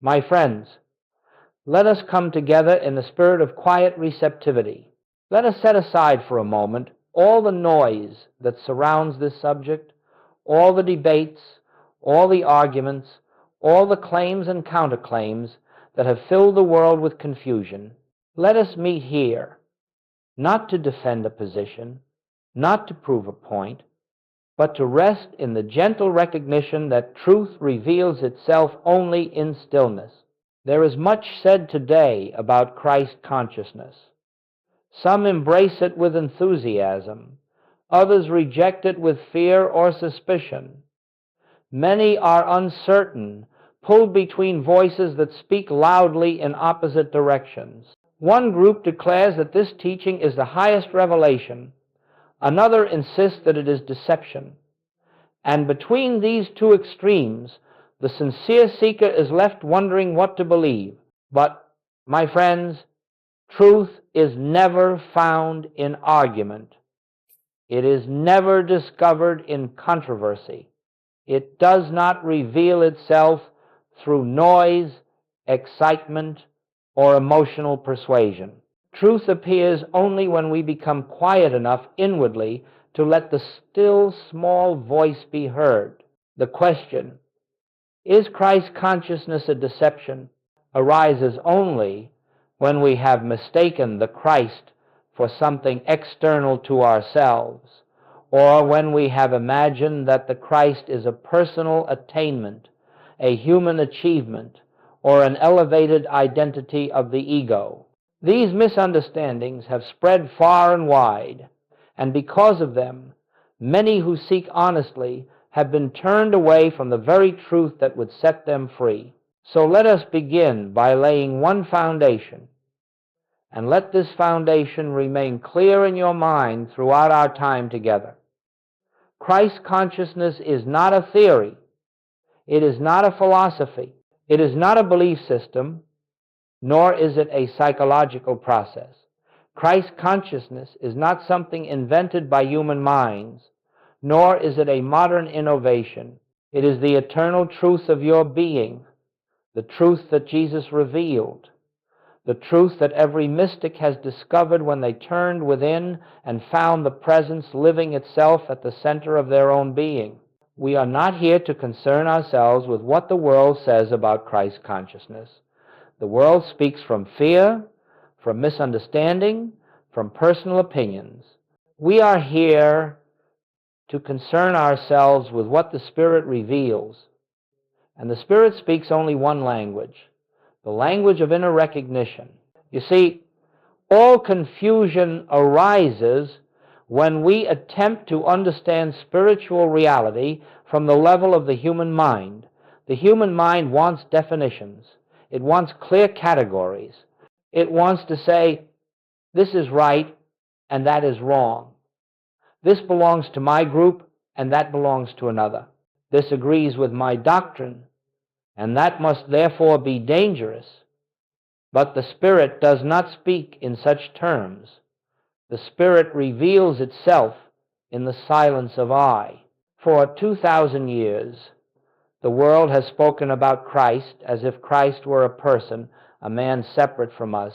My friends, let us come together in the spirit of quiet receptivity. Let us set aside for a moment all the noise that surrounds this subject, all the debates, all the arguments, all the claims and counterclaims that have filled the world with confusion. Let us meet here, not to defend a position, not to prove a point, but to rest in the gentle recognition that truth reveals itself only in stillness. There is much said today about Christ consciousness. Some embrace it with enthusiasm. Others reject it with fear or suspicion. Many are uncertain, pulled between voices that speak loudly in opposite directions. One group declares that this teaching is the highest revelation. Another insists that it is deception. And between these two extremes, the sincere seeker is left wondering what to believe. But, my friends, truth is never found in argument. It is never discovered in controversy. It does not reveal itself through noise, excitement, or emotional persuasion. Truth appears only when we become quiet enough inwardly to let the still small voice be heard. The question, is Christ consciousness a deception, arises only when we have mistaken the Christ for something external to ourselves, or when we have imagined that the Christ is a personal attainment, a human achievement, or an elevated identity of the ego. These misunderstandings have spread far and wide, and because of them, many who seek honestly have been turned away from the very truth that would set them free. So let us begin by laying one foundation, and let this foundation remain clear in your mind throughout our time together. Christ consciousness is not a theory. It is not a philosophy. It is not a belief system, nor is it a psychological process. Christ consciousness is not something invented by human minds, nor is it a modern innovation. It is the eternal truth of your being, the truth that Jesus revealed, the truth that every mystic has discovered when they turned within and found the presence living itself at the center of their own being. We are not here to concern ourselves with what the world says about Christ consciousness. The world speaks from fear, from misunderstanding, from personal opinions. We are here to concern ourselves with what the Spirit reveals. And the Spirit speaks only one language, the language of inner recognition. You see, all confusion arises when we attempt to understand spiritual reality from the level of the human mind. The human mind wants definitions. It wants clear categories. It wants to say, this is right and that is wrong. This belongs to my group and that belongs to another. This agrees with my doctrine and that must therefore be dangerous. But the Spirit does not speak in such terms. The Spirit reveals itself in the silence of I. For 2,000 years, the world has spoken about Christ as if Christ were a person, a man separate from us,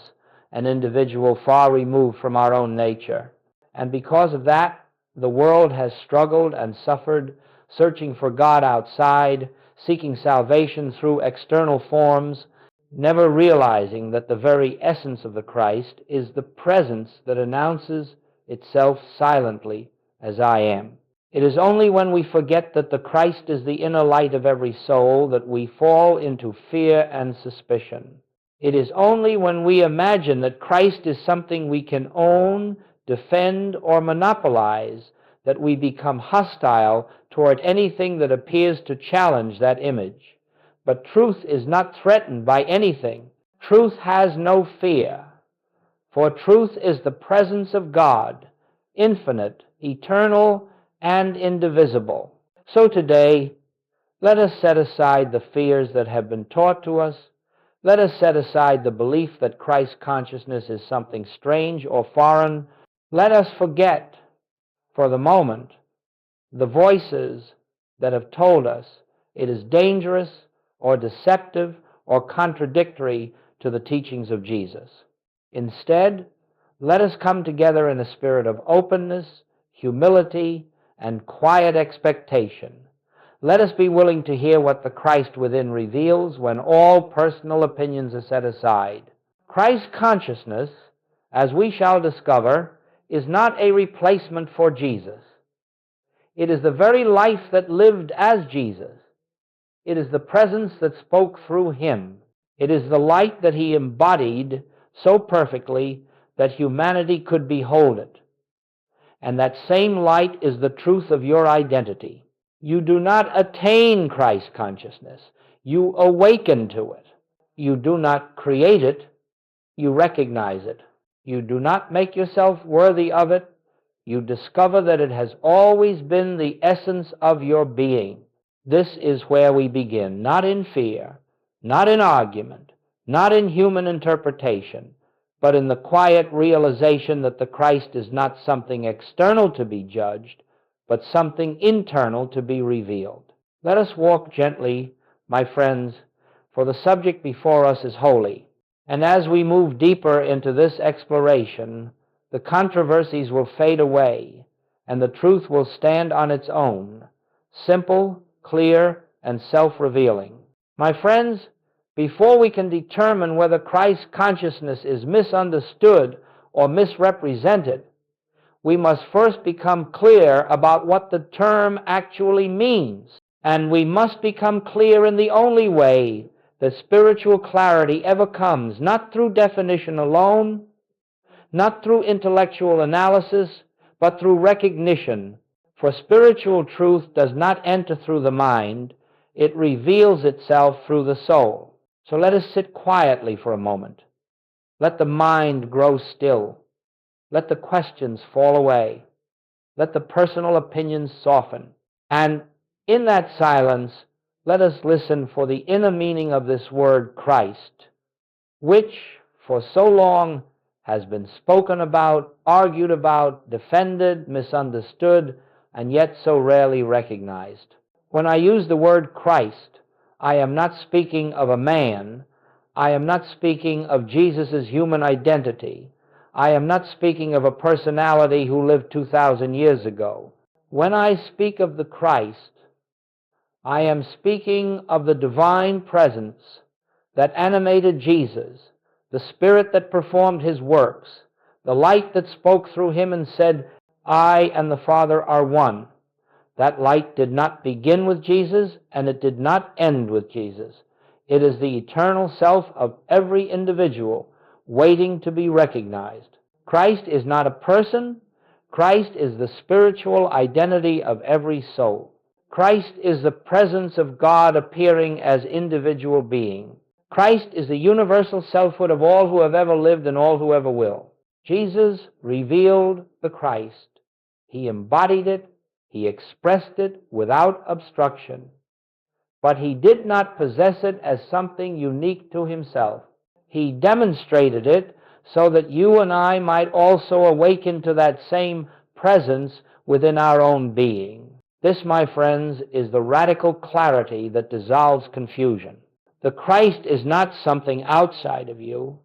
an individual far removed from our own nature. And because of that, the world has struggled and suffered, searching for God outside, seeking salvation through external forms, never realizing that the very essence of the Christ is the presence that announces itself silently as I am. It is only when we forget that the Christ is the inner light of every soul that we fall into fear and suspicion. It is only when we imagine that Christ is something we can own, defend, or monopolize that we become hostile toward anything that appears to challenge that image. But truth is not threatened by anything. Truth has no fear, for truth is the presence of God, infinite, eternal, and indivisible. So today, let us set aside the fears that have been taught to us. Let us set aside the belief that Christ consciousness is something strange or foreign. Let us forget, for the moment, the voices that have told us it is dangerous or deceptive or contradictory to the teachings of Jesus. Instead, let us come together in a spirit of openness, humility, and quiet expectation. Let us be willing to hear what the Christ within reveals when all personal opinions are set aside. Christ consciousness, as we shall discover, is not a replacement for Jesus. It is the very life that lived as Jesus. It is the presence that spoke through him. It is the light that he embodied so perfectly that humanity could behold it. And that same light is the truth of your identity. You do not attain Christ consciousness. You awaken to it. You do not create it. You recognize it. You do not make yourself worthy of it. You discover that it has always been the essence of your being. This is where we begin, not in fear, not in argument, not in human interpretation, but in the quiet realization that the Christ is not something external to be judged, but something internal to be revealed. Let us walk gently, my friends, for the subject before us is holy. And as we move deeper into this exploration, the controversies will fade away, and the truth will stand on its own, simple, clear, and self-revealing. My friends, before we can determine whether Christ's consciousness is misunderstood or misrepresented, we must first become clear about what the term actually means. And we must become clear in the only way that spiritual clarity ever comes, not through definition alone, not through intellectual analysis, but through recognition. For spiritual truth does not enter through the mind, it reveals itself through the soul. So let us sit quietly for a moment. Let the mind grow still. Let the questions fall away. Let the personal opinions soften. And in that silence, let us listen for the inner meaning of this word Christ, which for so long has been spoken about, argued about, defended, misunderstood, and yet so rarely recognized. When I use the word Christ, I am not speaking of a man. I am not speaking of Jesus' human identity. I am not speaking of a personality who lived 2,000 years ago. When I speak of the Christ, I am speaking of the divine presence that animated Jesus, the Spirit that performed his works, the light that spoke through him and said, I and the Father are one. That light did not begin with Jesus, and it did not end with Jesus. It is the eternal self of every individual waiting to be recognized. Christ is not a person. Christ is the spiritual identity of every soul. Christ is the presence of God appearing as individual being. Christ is the universal selfhood of all who have ever lived and all who ever will. Jesus revealed the Christ. He embodied it. He expressed it without obstruction. But he did not possess it as something unique to himself. He demonstrated it so that you and I might also awaken to that same presence within our own being. This, my friends, is the radical clarity that dissolves confusion. The Christ is not something outside of you.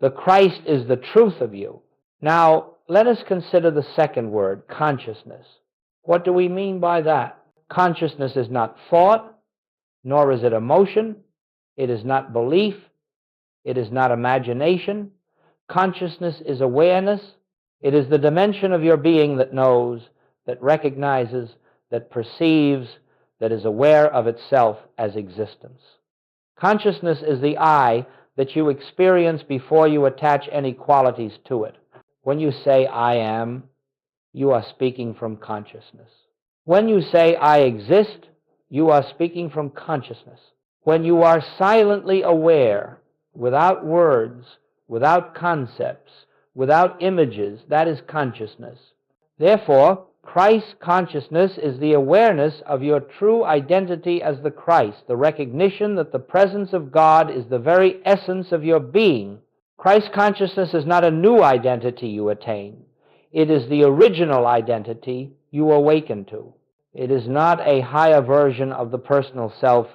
The Christ is the truth of you. Now, let us consider the second word, consciousness. What do we mean by that? Consciousness is not thought, nor is it emotion. It is not belief. It is not imagination. Consciousness is awareness. It is the dimension of your being that knows, that recognizes, that perceives, that is aware of itself as existence. Consciousness is the I that you experience before you attach any qualities to it. When you say, I am, you are speaking from consciousness. When you say, I exist, you are speaking from consciousness. When you are silently aware, without words, without concepts, without images, that is consciousness. Therefore, Christ's consciousness is the awareness of your true identity as the Christ, the recognition that the presence of God is the very essence of your being. Christ's consciousness is not a new identity you attain. It is the original identity you awaken to. It is not a higher version of the personal self.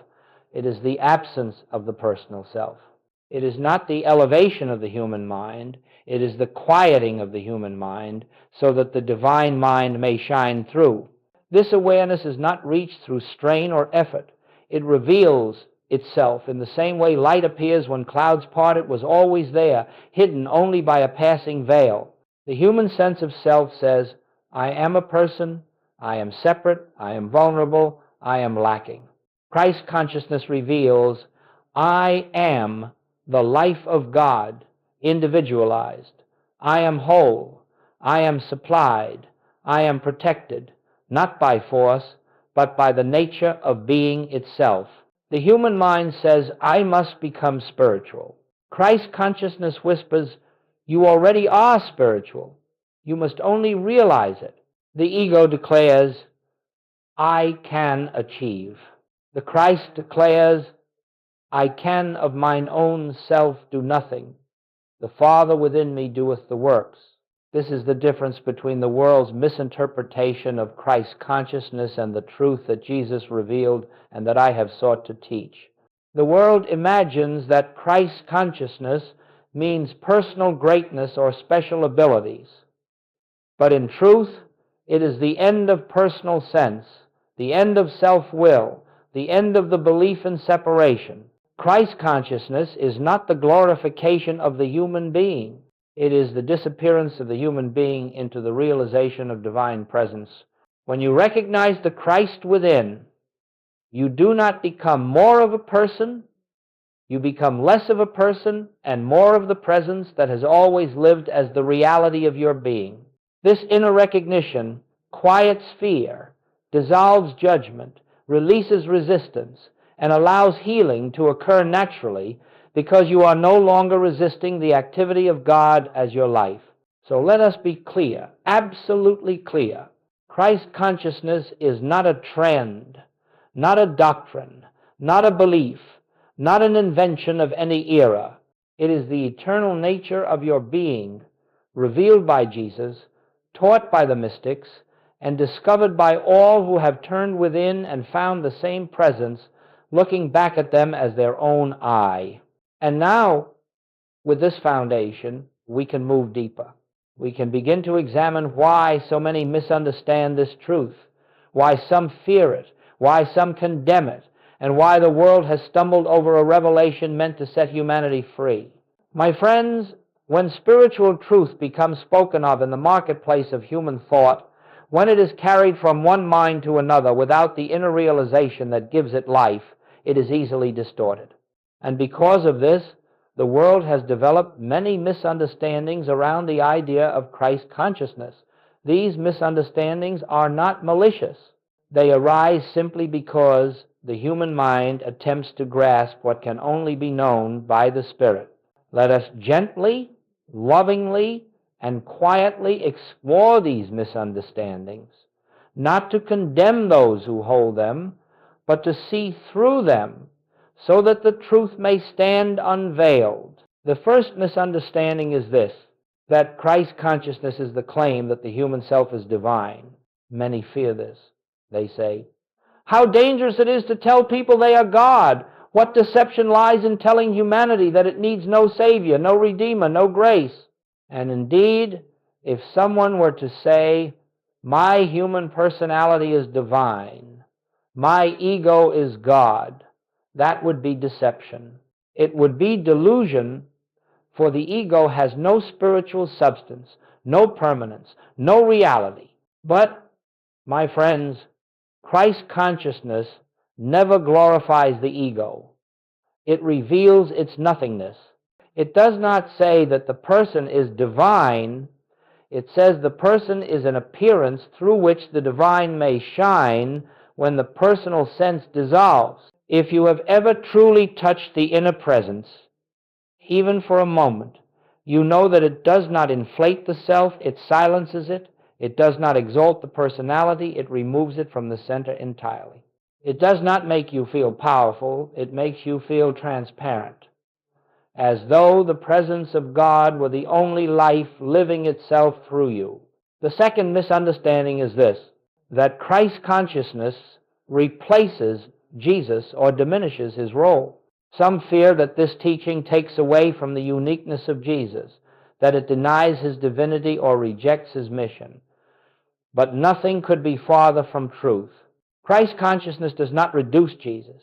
It is the absence of the personal self. It is not the elevation of the human mind, it is the quieting of the human mind so that the divine mind may shine through. This awareness is not reached through strain or effort. It reveals itself in the same way light appears when clouds part. It was always there, hidden only by a passing veil. The human sense of self says, I am a person, I am separate, I am vulnerable, I am lacking. Christ consciousness reveals, I am the life of God, individualized. I am whole. I am supplied. I am protected, not by force, but by the nature of being itself. The human mind says, I must become spiritual. Christ consciousness whispers, you already are spiritual. You must only realize it. The ego declares, I can achieve. The Christ declares, I can of mine own self do nothing. The Father within me doeth the works. This is the difference between the world's misinterpretation of Christ's consciousness and the truth that Jesus revealed and that I have sought to teach. The world imagines that Christ's consciousness means personal greatness or special abilities. But in truth, it is the end of personal sense, the end of self-will, the end of the belief in separation. Christ consciousness is not the glorification of the human being. It is the disappearance of the human being into the realization of divine presence. When you recognize the Christ within, you do not become more of a person, you become less of a person and more of the presence that has always lived as the reality of your being. This inner recognition quiets fear, dissolves judgment, releases resistance, and allows healing to occur naturally because you are no longer resisting the activity of God as your life. So let us be clear, absolutely clear. Christ consciousness is not a trend, not a doctrine, not a belief, not an invention of any era. It is the eternal nature of your being, revealed by Jesus, taught by the mystics, and discovered by all who have turned within and found the same presence, looking back at them as their own I. And now, with this foundation, we can move deeper. We can begin to examine why so many misunderstand this truth, why some fear it, why some condemn it, and why the world has stumbled over a revelation meant to set humanity free. My friends, when spiritual truth becomes spoken of in the marketplace of human thought, when it is carried from one mind to another without the inner realization that gives it life, it is easily distorted. And because of this, the world has developed many misunderstandings around the idea of Christ consciousness. These misunderstandings are not malicious. They arise simply because the human mind attempts to grasp what can only be known by the Spirit. Let us gently, lovingly, and quietly explore these misunderstandings, not to condemn those who hold them, but to see through them so that the truth may stand unveiled. The first misunderstanding is this, that Christ consciousness is the claim that the human self is divine. Many fear this. They say, how dangerous it is to tell people they are God. What deception lies in telling humanity that it needs no Savior, no Redeemer, no grace. And indeed, if someone were to say, my human personality is divine, my ego is God, that would be deception. It would be delusion, for the ego has no spiritual substance, no permanence, no reality. But, my friends, Christ consciousness never glorifies the ego. It reveals its nothingness. It does not say that the person is divine. It says the person is an appearance through which the divine may shine when the personal sense dissolves. If you have ever truly touched the inner presence, even for a moment, you know that it does not inflate the self, it silences it. It does not exalt the personality, it removes it from the center entirely. It does not make you feel powerful, it makes you feel transparent, as though the presence of God were the only life living itself through you. The second misunderstanding is this, that Christ consciousness replaces Jesus or diminishes his role. Some fear that this teaching takes away from the uniqueness of Jesus, that it denies his divinity or rejects his mission. But nothing could be farther from truth. Christ consciousness does not reduce Jesus.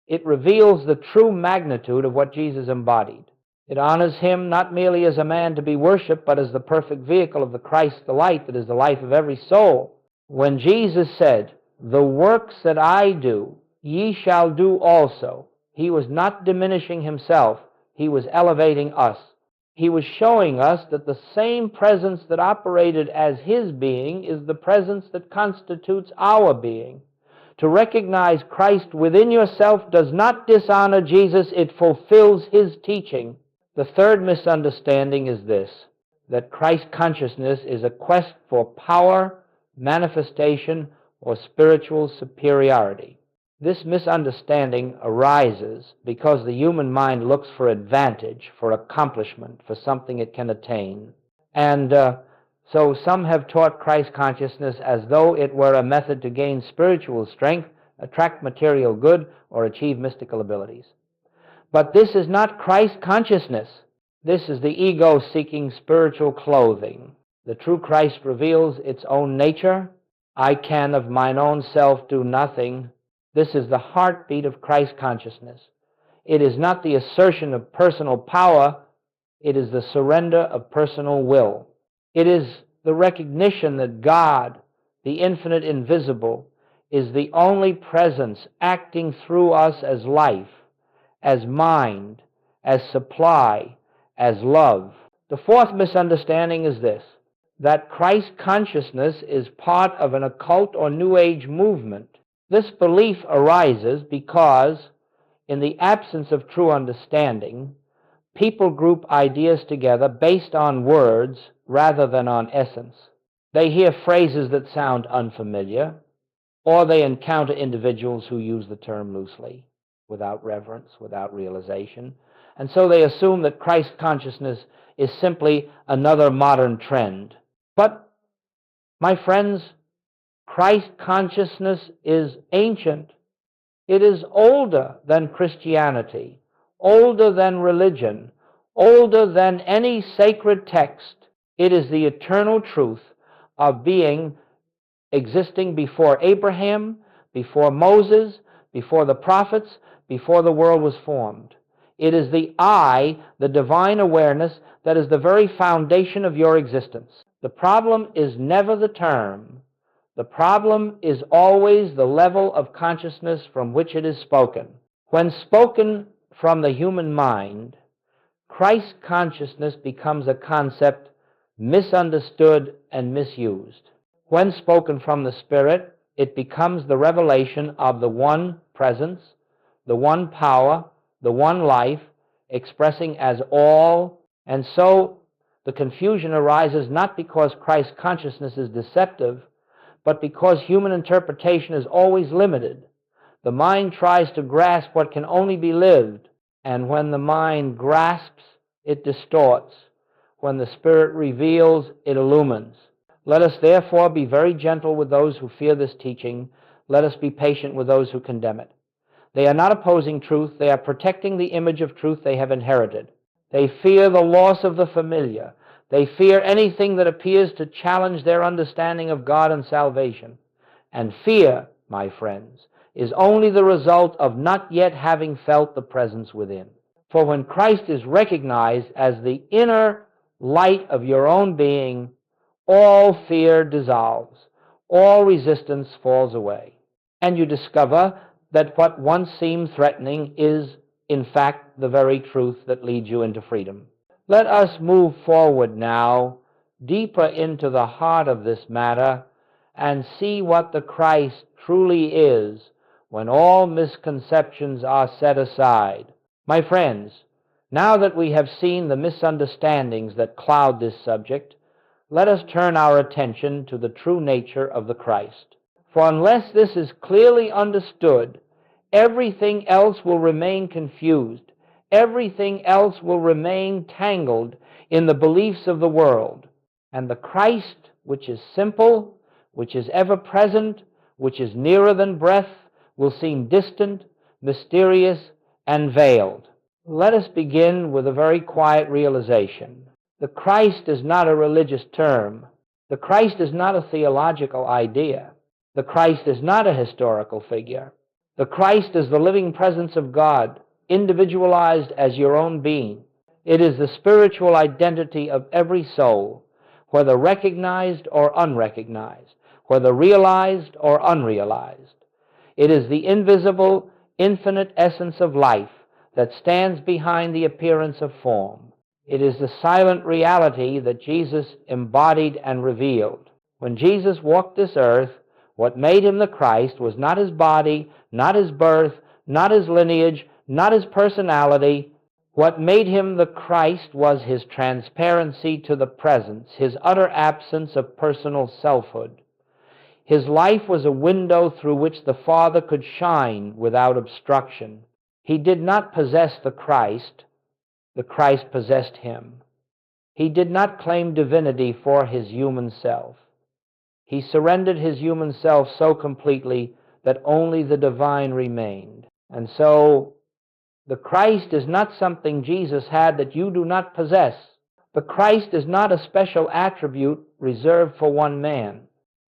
It reveals the true magnitude of what Jesus embodied. It honors him not merely as a man to be worshipped, but as the perfect vehicle of the Christ, the light that is the life of every soul. When Jesus said, "The works that I do, ye shall do also," he was not diminishing himself, he was elevating us. He was showing us that the same presence that operated as his being is the presence that constitutes our being. To recognize Christ within yourself does not dishonor Jesus, it fulfills his teaching. The third misunderstanding is this, that Christ consciousness is a quest for power, manifestation, or spiritual superiority. This misunderstanding arises because the human mind looks for advantage, for accomplishment, for something it can attain. And so some have taught Christ consciousness as though it were a method to gain spiritual strength, attract material good, or achieve mystical abilities. But this is not Christ consciousness. This is the ego seeking spiritual clothing. The true Christ reveals its own nature. I can of mine own self do nothing. This is the heartbeat of Christ consciousness. It is not the assertion of personal power, it is the surrender of personal will. It is the recognition that God, the infinite invisible, is the only presence acting through us as life, as mind, as supply, as love. The fourth misunderstanding is this, that Christ consciousness is part of an occult or New Age movement. This belief arises because, in the absence of true understanding, people group ideas together based on words rather than on essence. They hear phrases that sound unfamiliar, or they encounter individuals who use the term loosely, without reverence, without realization, and so they assume that Christ consciousness is simply another modern trend. But, my friends, Christ consciousness is ancient. It is older than Christianity, older than religion, older than any sacred text. It is the eternal truth of being existing before Abraham, before Moses, before the prophets, before the world was formed. It is the I, the divine awareness, that is the very foundation of your existence. The problem is never the term. The problem is always the level of consciousness from which it is spoken. When spoken from the human mind, Christ consciousness becomes a concept misunderstood and misused. When spoken from the Spirit, it becomes the revelation of the one presence, the one power, the one life, expressing as all, and so the confusion arises not because Christ consciousness is deceptive, but because human interpretation is always limited. The mind tries to grasp what can only be lived, and when the mind grasps, it distorts. When the Spirit reveals, it illumines. Let us therefore be very gentle with those who fear this teaching. Let us be patient with those who condemn it. They are not opposing truth. They are protecting the image of truth they have inherited. They fear the loss of the familiar. They fear anything that appears to challenge their understanding of God and salvation. And fear, my friends, is only the result of not yet having felt the presence within. For when Christ is recognized as the inner light of your own being, all fear dissolves, all resistance falls away, and you discover that what once seemed threatening is, in fact, the very truth that leads you into freedom. Let us move forward now, deeper into the heart of this matter, and see what the Christ truly is when all misconceptions are set aside. My friends, now that we have seen the misunderstandings that cloud this subject, let us turn our attention to the true nature of the Christ. For unless this is clearly understood, everything else will remain confused. Everything else will remain tangled in the beliefs of the world. And the Christ, which is simple, which is ever present, which is nearer than breath, will seem distant, mysterious, and veiled. Let us begin with a very quiet realization. The Christ is not a religious term. The Christ is not a theological idea. The Christ is not a historical figure. The Christ is the living presence of God, individualized as your own being. It is the spiritual identity of every soul, whether recognized or unrecognized, whether realized or unrealized. It is the invisible, infinite essence of life that stands behind the appearance of form. It is the silent reality that Jesus embodied and revealed. When Jesus walked this earth, what made him the Christ was not his body, not his birth, not his lineage, not his personality. What made him the Christ was his transparency to the presence, his utter absence of personal selfhood. His life was a window through which the Father could shine without obstruction. He did not possess the Christ possessed him. He did not claim divinity for his human self. He surrendered his human self so completely that only the divine remained. And so, the Christ is not something Jesus had that you do not possess. The Christ is not a special attribute reserved for one man.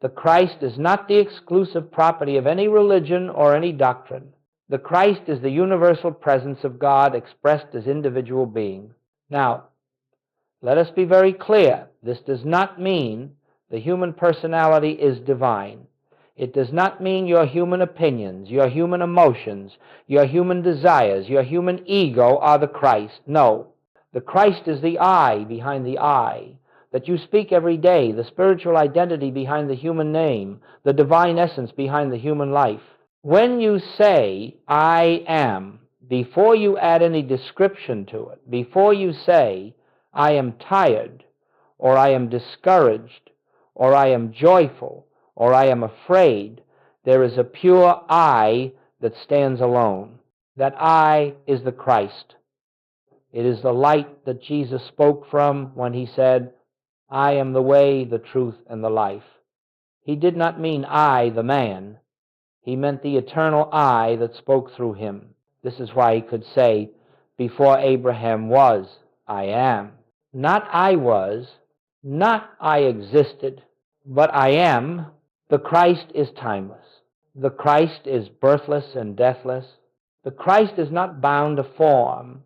The Christ is not the exclusive property of any religion or any doctrine. The Christ is the universal presence of God expressed as individual being. Now, let us be very clear. This does not mean the human personality is divine. It does not mean your human opinions, your human emotions, your human desires, your human ego are the Christ. No. The Christ is the I behind the I that you speak every day, the spiritual identity behind the human name, the divine essence behind the human life. When you say, I am, before you add any description to it, before you say, I am tired, or I am discouraged, or I am joyful, or I am afraid, there is a pure I that stands alone. That I is the Christ. It is the light that Jesus spoke from when he said, I am the way, the truth, and the life. He did not mean I, the man. He meant the eternal I that spoke through him. This is why he could say, before Abraham was, I am. Not I was, not I existed, but I am. The Christ is timeless. The Christ is birthless and deathless. The Christ is not bound to form,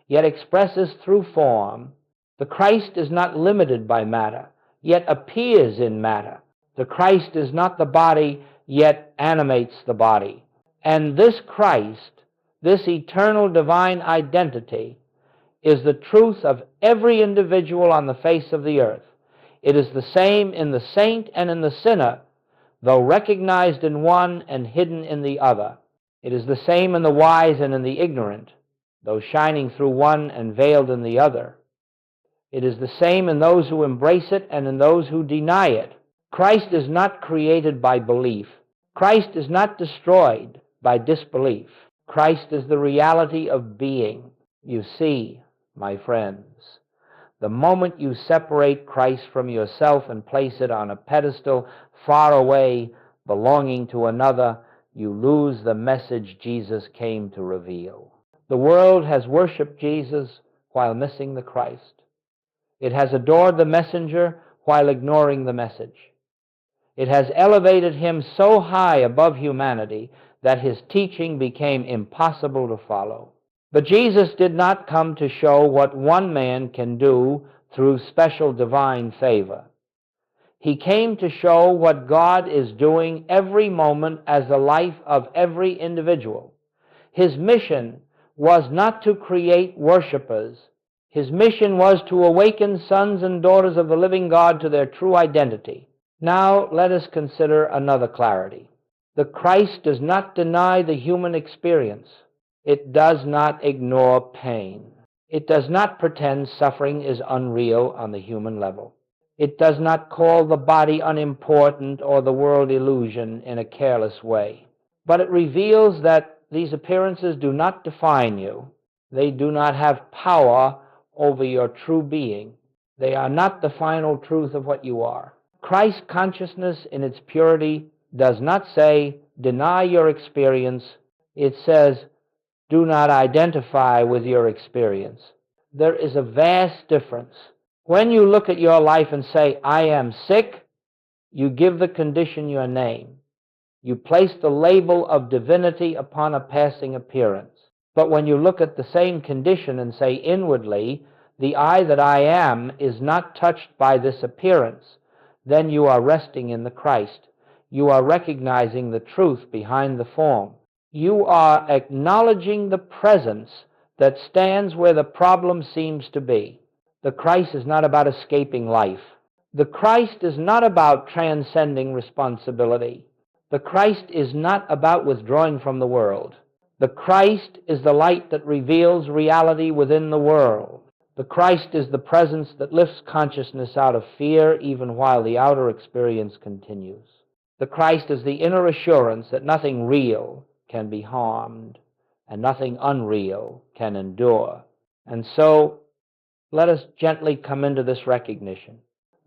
yet expresses through form. The Christ is not limited by matter, yet appears in matter. The Christ is not the body, yet animates the body. And this Christ, this eternal divine identity, is the truth of every individual on the face of the earth. It is the same in the saint and in the sinner, though recognized in one and hidden in the other. It is the same in the wise and in the ignorant, though shining through one and veiled in the other. It is the same in those who embrace it and in those who deny it. Christ is not created by belief. Christ is not destroyed by disbelief. Christ is the reality of being. You see, my friends, the moment you separate Christ from yourself and place it on a pedestal far away, belonging to another, you lose the message Jesus came to reveal. The world has worshiped Jesus while missing the Christ. It has adored the messenger while ignoring the message. It has elevated him so high above humanity that his teaching became impossible to follow. But Jesus did not come to show what one man can do through special divine favor. He came to show what God is doing every moment as the life of every individual. His mission was not to create worshipers. His mission was to awaken sons and daughters of the living God to their true identity. Now let us consider another clarity. The Christ does not deny the human experience. It does not ignore pain. It does not pretend suffering is unreal on the human level. It does not call the body unimportant or the world illusion in a careless way. But it reveals that these appearances do not define you. They do not have power over your true being. They are not the final truth of what you are. Christ consciousness in its purity does not say, deny your experience. It says, do not identify with your experience. There is a vast difference. When you look at your life and say, I am sick, you give the condition your name. You place the label of divinity upon a passing appearance. But when you look at the same condition and say inwardly, the I that I am is not touched by this appearance, then you are resting in the Christ. You are recognizing the truth behind the form. You are acknowledging the presence that stands where the problem seems to be. The Christ is not about escaping life. The Christ is not about transcending responsibility. The Christ is not about withdrawing from the world. The Christ is the light that reveals reality within the world. The Christ is the presence that lifts consciousness out of fear even while the outer experience continues. The Christ is the inner assurance that nothing real can be harmed and nothing unreal can endure. And so, let us gently come into this recognition.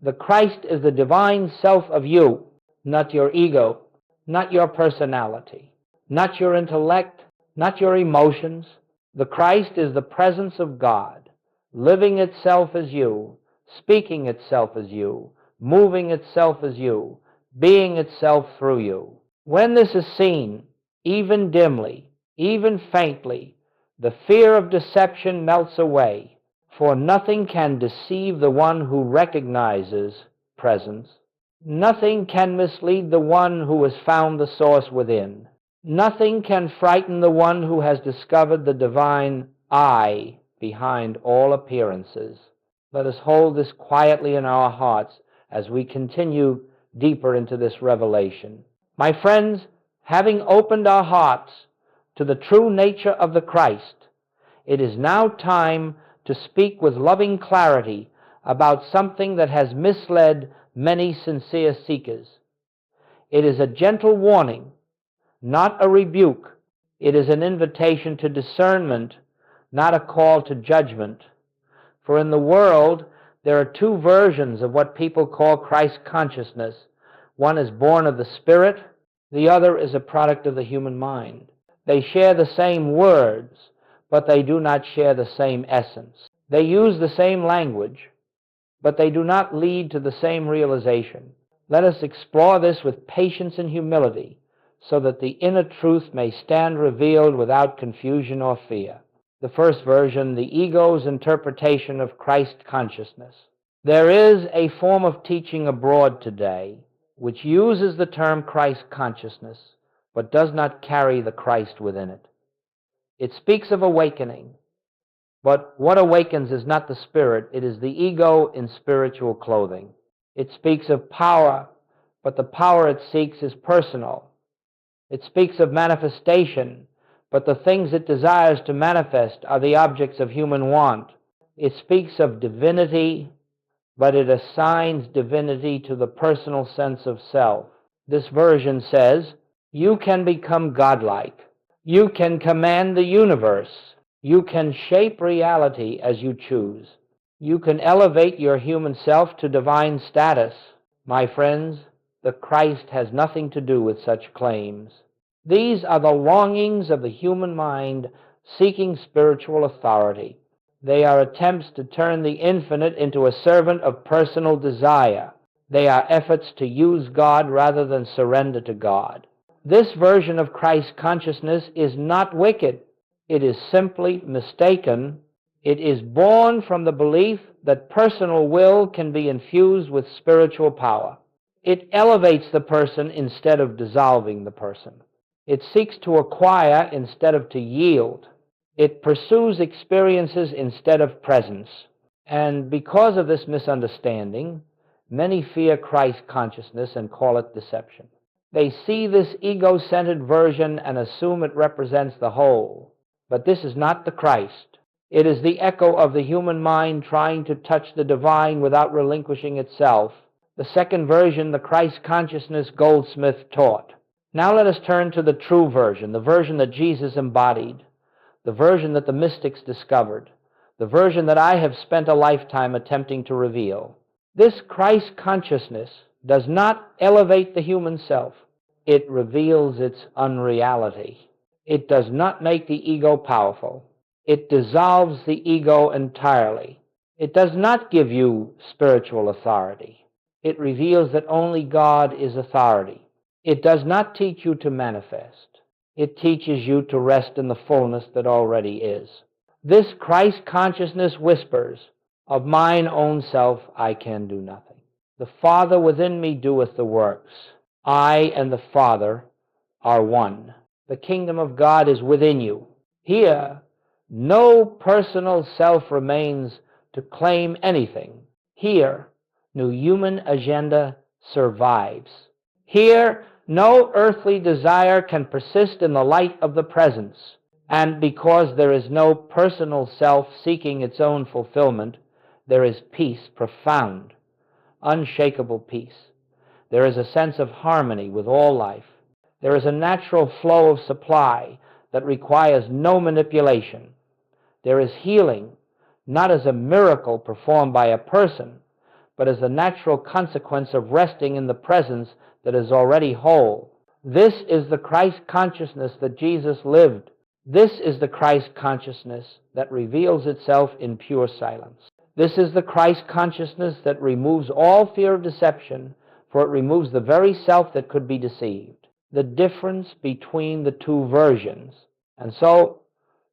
The Christ is the divine self of you, not your ego, not your personality, not your intellect, not your emotions. The Christ is the presence of God, living itself as you, speaking itself as you, moving itself as you, being itself through you. When this is seen, even dimly, even faintly, the fear of deception melts away, for nothing can deceive the one who recognizes presence. Nothing can mislead the one who has found the source within. Nothing can frighten the one who has discovered the divine I behind all appearances. Let us hold this quietly in our hearts as we continue deeper into this revelation. My friends, having opened our hearts to the true nature of the Christ, it is now time to speak with loving clarity about something that has misled many sincere seekers. It is a gentle warning, not a rebuke. It is an invitation to discernment, not a call to judgment. For in the world, there are two versions of what people call Christ consciousness. One is born of the Spirit, the other is a product of the human mind. They share the same words, but they do not share the same essence. They use the same language, but they do not lead to the same realization. Let us explore this with patience and humility, so that the inner truth may stand revealed without confusion or fear. The first version, the ego's interpretation of Christ consciousness. There is a form of teaching abroad today which uses the term Christ consciousness, but does not carry the Christ within it. It speaks of awakening, but what awakens is not the spirit, it is the ego in spiritual clothing. It speaks of power, but the power it seeks is personal. It speaks of manifestation, but the things it desires to manifest are the objects of human want. It speaks of divinity, but it assigns divinity to the personal sense of self. This version says, you can become godlike. You can command the universe. You can shape reality as you choose. You can elevate your human self to divine status. My friends, the Christ has nothing to do with such claims. These are the longings of the human mind seeking spiritual authority. They are attempts to turn the infinite into a servant of personal desire. They are efforts to use God rather than surrender to God. This version of Christ consciousness is not wicked. It is simply mistaken. It is born from the belief that personal will can be infused with spiritual power. It elevates the person instead of dissolving the person. It seeks to acquire instead of to yield. It pursues experiences instead of presence. And because of this misunderstanding, many fear Christ consciousness and call it deception. They see this ego-centered version and assume it represents the whole. But this is not the Christ. It is the echo of the human mind trying to touch the divine without relinquishing itself. The second version, the Christ consciousness Goldsmith taught. Now let us turn to the true version, the version that Jesus embodied, the version that the mystics discovered, the version that I have spent a lifetime attempting to reveal. This Christ consciousness does not elevate the human self. it reveals its unreality. It does not make the ego powerful. It dissolves the ego entirely. It does not give you spiritual authority. It reveals that only God is authority. It does not teach you to manifest. It teaches you to rest in the fullness that already is. This Christ consciousness whispers, "Of mine own self I can do nothing. The Father within me doeth the works. I and the Father are one. The kingdom of God is within you." Here, no personal self remains to claim anything. Here, no human agenda survives. Here, no earthly desire can persist in the light of the presence. And because there is no personal self seeking its own fulfillment, there is peace, profound, unshakable peace. There is a sense of harmony with all life. There is a natural flow of supply that requires no manipulation. There is healing, not as a miracle performed by a person, but as the natural consequence of resting in the presence that is already whole. This is the Christ consciousness that Jesus lived. This is the Christ consciousness that reveals itself in pure silence. This is the Christ consciousness that removes all fear of deception, for it removes the very self that could be deceived. The difference between the two versions. And so,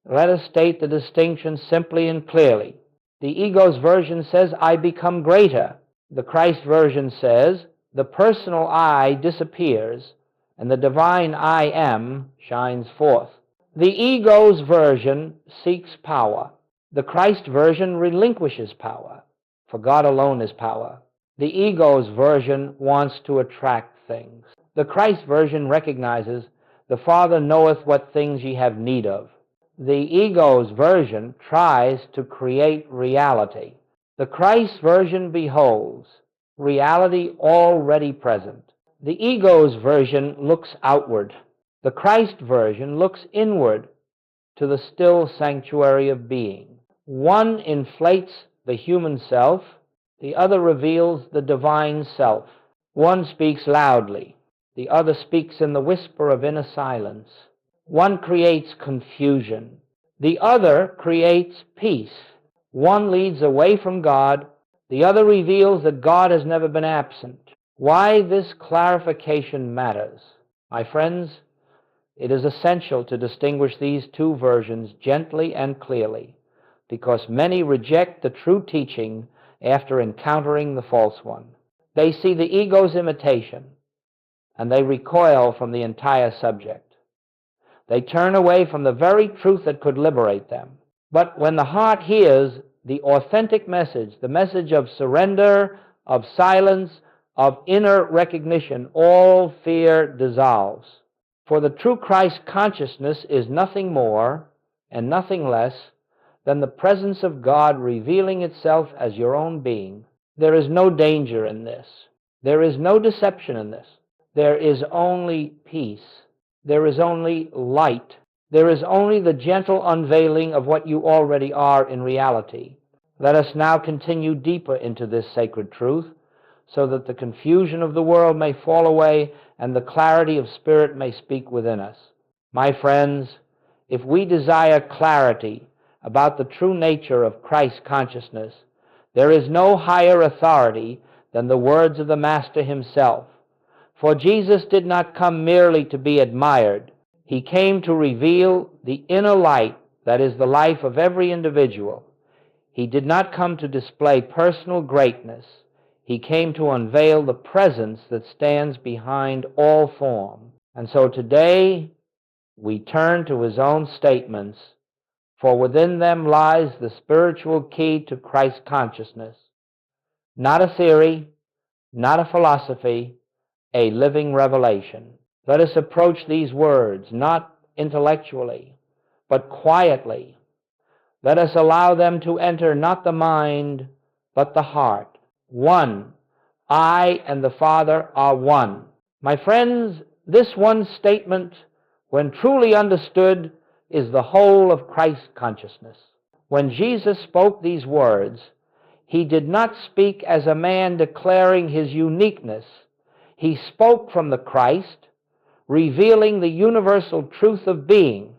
let us state the distinction simply and clearly. The ego's version says, "I become greater." The Christ version says, "The personal I disappears, and the divine I am shines forth." The ego's version seeks power. The Christ version relinquishes power, for God alone is power. The ego's version wants to attract things. The Christ version recognizes, "The Father knoweth what things ye have need of." The ego's version tries to create reality. The Christ version beholds reality already present. The ego's version looks outward. The Christ version looks inward to the still sanctuary of being. One inflates the human self, the other reveals the divine self. One speaks loudly, the other speaks in the whisper of inner silence. One creates confusion, the other creates peace. One leads away from God, the other reveals that God has never been absent. Why this clarification matters, my friends, it is essential to distinguish these two versions gently and clearly, because many reject the true teaching after encountering the false one. They see the ego's imitation, and they recoil from the entire subject. They turn away from the very truth that could liberate them. But when the heart hears the authentic message, the message of surrender, of silence, of inner recognition, all fear dissolves. For the true Christ consciousness is nothing more and nothing less than the presence of God revealing itself as your own being. There is no danger in this. There is no deception in this. There is only peace. There is only light. There is only the gentle unveiling of what you already are in reality. Let us now continue deeper into this sacred truth, so that the confusion of the world may fall away and the clarity of spirit may speak within us. My friends, if we desire clarity about the true nature of Christ consciousness, there is no higher authority than the words of the Master himself. For Jesus did not come merely to be admired. He came to reveal the inner light that is the life of every individual. He did not come to display personal greatness. He came to unveil the presence that stands behind all form. And so today we turn to his own statements, for within them lies the spiritual key to Christ consciousness. Not a theory, not a philosophy, a living revelation. Let us approach these words not intellectually, but quietly. Let us allow them to enter not the mind, but the heart. One, I and the Father are one. My friends, this one statement, when truly understood, is the whole of Christ's consciousness. When Jesus spoke these words, he did not speak as a man declaring his uniqueness. He spoke from the Christ, revealing the universal truth of being.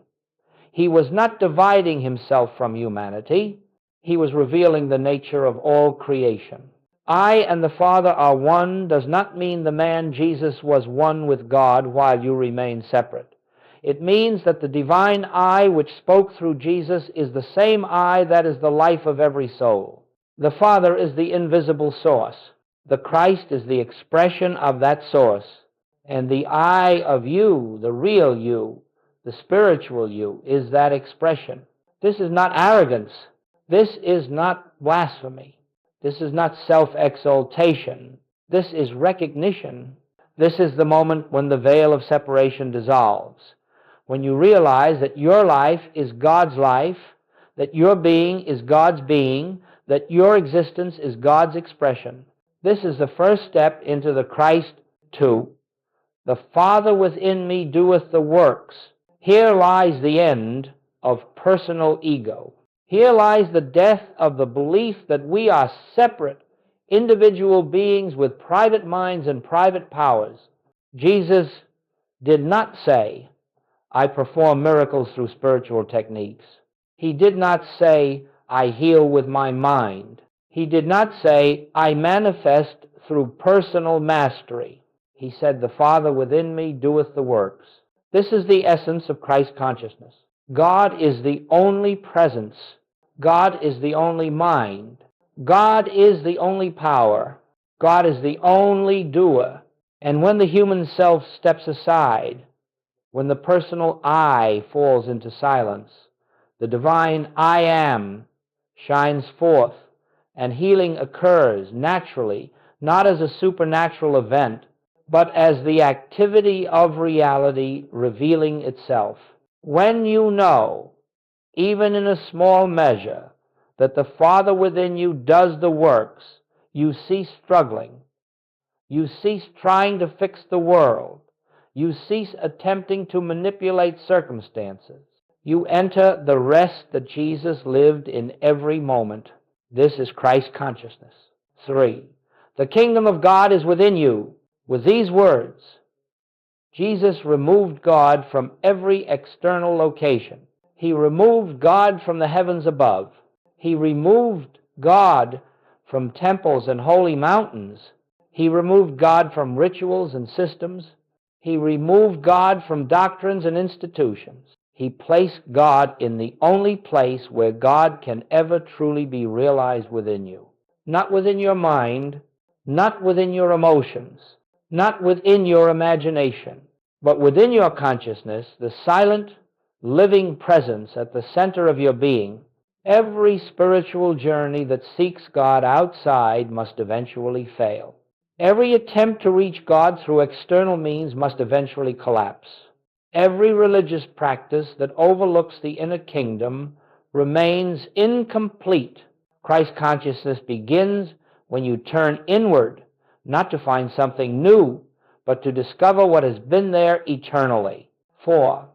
He was not dividing himself from humanity. He was revealing the nature of all creation. I and the Father are one does not mean the man Jesus was one with God while you remain separate. It means that the divine I which spoke through Jesus is the same I that is the life of every soul. The Father is the invisible source. The Christ is the expression of that source. And the I of you, the real you, the spiritual you, is that expression. This is not arrogance. This is not blasphemy. This is not self-exaltation. This is recognition. This is the moment when the veil of separation dissolves, when you realize that your life is God's life, that your being is God's being, that your existence is God's expression. This is the first step into the Christ 2. The Father within me doeth the works. Here lies the end of personal ego. Here lies the death of the belief that we are separate, individual beings with private minds and private powers. Jesus did not say, I perform miracles through spiritual techniques. He did not say, I heal with my mind. He did not say, I manifest through personal mastery. He said, the Father within me doeth the works. This is the essence of Christ consciousness. God is the only presence. God is the only mind. God is the only power. God is the only doer. And when the human self steps aside, when the personal I falls into silence, the divine I am shines forth, and healing occurs naturally, not as a supernatural event, but as the activity of reality revealing itself. When you know, even in a small measure, that the Father within you does the works, you cease struggling. You cease trying to fix the world. You cease attempting to manipulate circumstances. You enter the rest that Jesus lived in every moment. This is Christ consciousness. 3. The kingdom of God is within you. With these words, Jesus removed God from every external location. He removed God from the heavens above. He removed God from temples and holy mountains. He removed God from rituals and systems. He removed God from doctrines and institutions. He placed God in the only place where God can ever truly be realized within you. Not within your mind, not within your emotions, not within your imagination, but within your consciousness, the silent, living presence at the center of your being. Every spiritual journey that seeks God outside must eventually fail. Every attempt to reach God through external means must eventually collapse. Every religious practice that overlooks the inner kingdom remains incomplete. Christ consciousness begins when you turn inward, not to find something new, but to discover what has been there eternally. 4.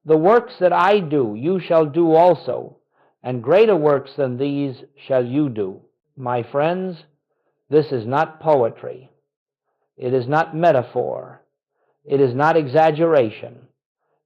The works that I do, you shall do also, and greater works than these shall you do. My friends, this is not poetry. It is not metaphor. It is not exaggeration.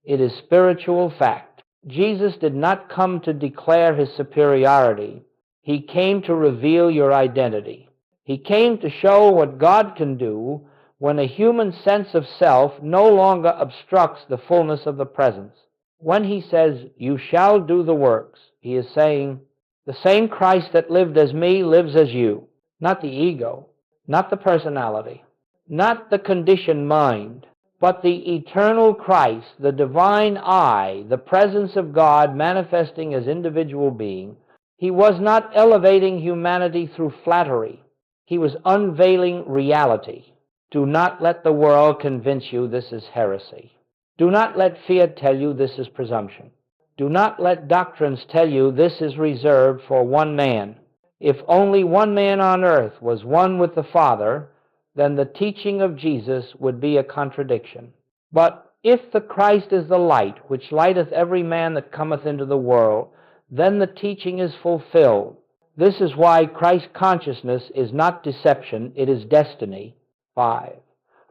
It is spiritual fact. Jesus did not come to declare his superiority. He came to reveal your identity. He came to show what God can do when a human sense of self no longer obstructs the fullness of the presence. When he says, you shall do the works, he is saying, the same Christ that lived as me lives as you. Not the ego, not the personality, not the conditioned mind, but the eternal Christ, the divine I, the presence of God manifesting as individual being. He was not elevating humanity through flattery. He was unveiling reality. Do not let the world convince you this is heresy. Do not let fear tell you this is presumption. Do not let doctrines tell you this is reserved for one man. If only one man on earth was one with the Father, then the teaching of Jesus would be a contradiction. But if the Christ is the light, which lighteth every man that cometh into the world, then the teaching is fulfilled. This is why Christ consciousness is not deception, it is destiny. 5.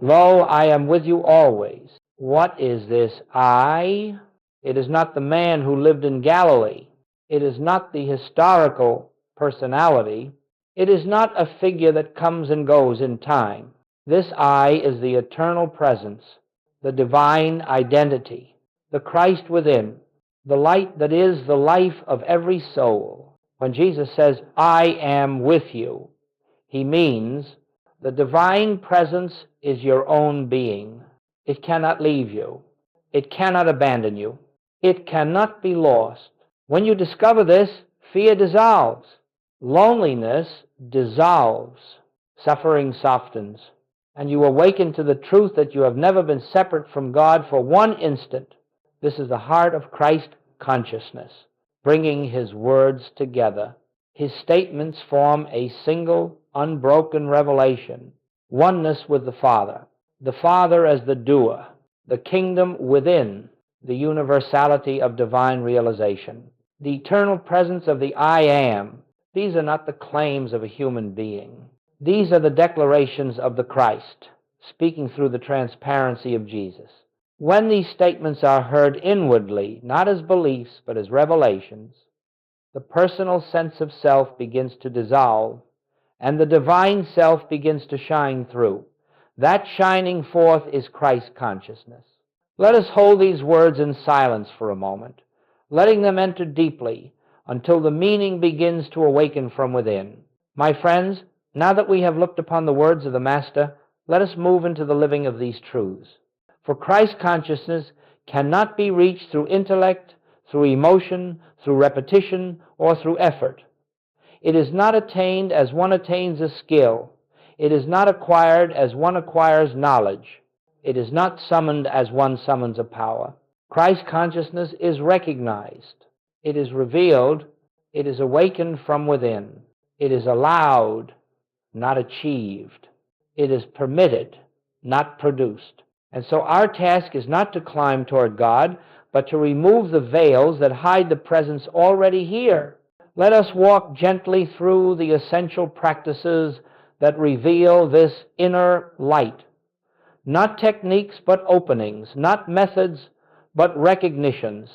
Lo, I am with you always, What is this I? It is not the man who lived in Galilee. It is not the historical personality. It is not a figure that comes and goes in time. This I is the eternal presence, the divine identity, the Christ within, the light that is the life of every soul. When Jesus says, I am with you, he means the divine presence is your own being. It cannot leave you. It cannot abandon you. It cannot be lost. When you discover this, fear dissolves. Loneliness dissolves. Suffering softens. And you awaken to the truth that you have never been separate from God for one instant. This is the heart of Christ consciousness, bringing his words together. His statements form a single, unbroken revelation. Oneness with the Father as the doer, the kingdom within, the universality of divine realization, the eternal presence of the I am. These are not the claims of a human being. These are the declarations of the Christ, speaking through the transparency of Jesus. When these statements are heard inwardly, not as beliefs, but as revelations, the personal sense of self begins to dissolve, and the divine self begins to shine through. That shining forth is Christ consciousness. Let us hold these words in silence for a moment, letting them enter deeply until the meaning begins to awaken from within. My friends, now that we have looked upon the words of the Master, let us move into the living of these truths. For Christ consciousness cannot be reached through intellect, through emotion, through repetition, or through effort. It is not attained as one attains a skill. It is not acquired as one acquires knowledge. It is not summoned as one summons a power. Christ consciousness is recognized. It is revealed. It is awakened from within. It is allowed, not achieved. It is permitted, not produced. And so our task is not to climb toward God, but to remove the veils that hide the presence already here. Let us walk gently through the essential practices that reveal this inner light. Not techniques, but openings. Not methods, but recognitions.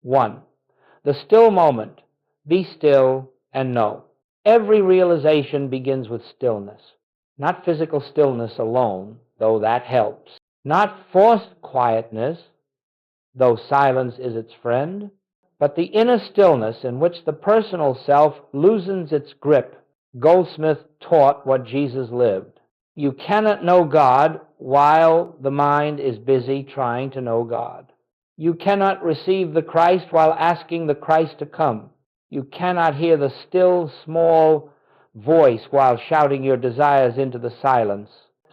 1. The still moment. Be still and know. Every realization begins with stillness. Not physical stillness alone, though that helps. Not forced quietness, though silence is its friend, but the inner stillness in which the personal self loosens its grip. Goldsmith taught what Jesus lived. You cannot know God while the mind is busy trying to know God. You cannot receive the Christ while asking the Christ to come. You cannot hear the still, small voice while shouting your desires into the silence.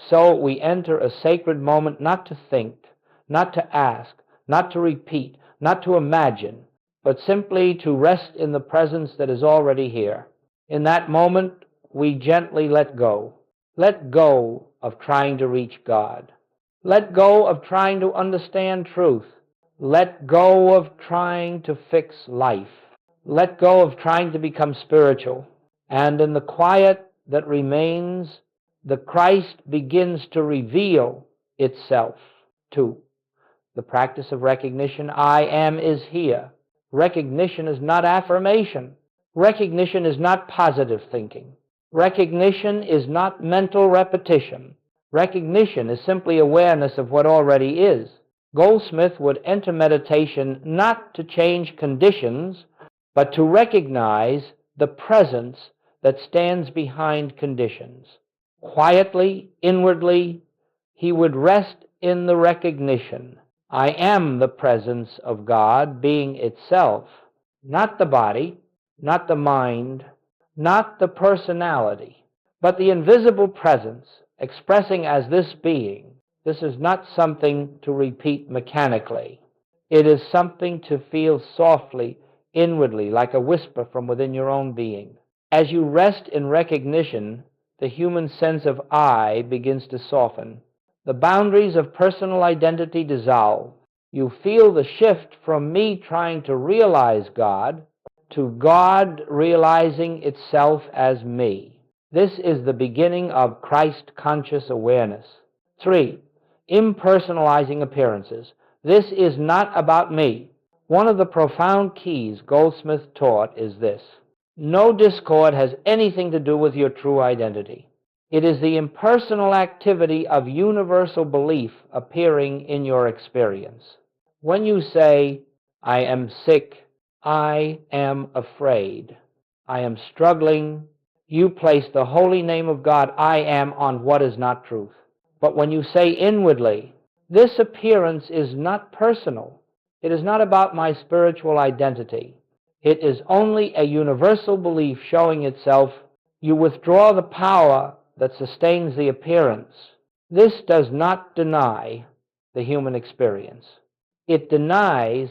So we enter a sacred moment not to think, not to ask, not to repeat, not to imagine, but simply to rest in the presence that is already here. In that moment, we gently let go. Let go of trying to reach God. Let go of trying to understand truth. Let go of trying to fix life. Let go of trying to become spiritual. And in the quiet that remains, the Christ begins to reveal itself. 2. The practice of recognition. I am is here. Recognition is not affirmation. Recognition is not positive thinking. Recognition is not mental repetition. Recognition is simply awareness of what already is. Goldsmith would enter meditation not to change conditions, but to recognize the presence that stands behind conditions. Quietly, inwardly, he would rest in the recognition. I am the presence of God, being itself, not the body, not the mind, not the personality, but the invisible presence, expressing as this being. This is not something to repeat mechanically. It is something to feel softly, inwardly, like a whisper from within your own being. As you rest in recognition, the human sense of I begins to soften. The boundaries of personal identity dissolve. You feel the shift from me trying to realize God to God realizing itself as me. This is the beginning of Christ-conscious awareness. 3. impersonalizing appearances. This is not about me. One of the profound keys Goldsmith taught is this: no discord has anything to do with your true identity. It is the impersonal activity of universal belief appearing in your experience. When you say, I am sick, I am afraid, I am struggling, you place the holy name of God, I am, on what is not truth. But when you say inwardly, this appearance is not personal, it is not about my spiritual identity, it is only a universal belief showing itself, you withdraw the power that sustains the appearance. This does not deny the human experience. It denies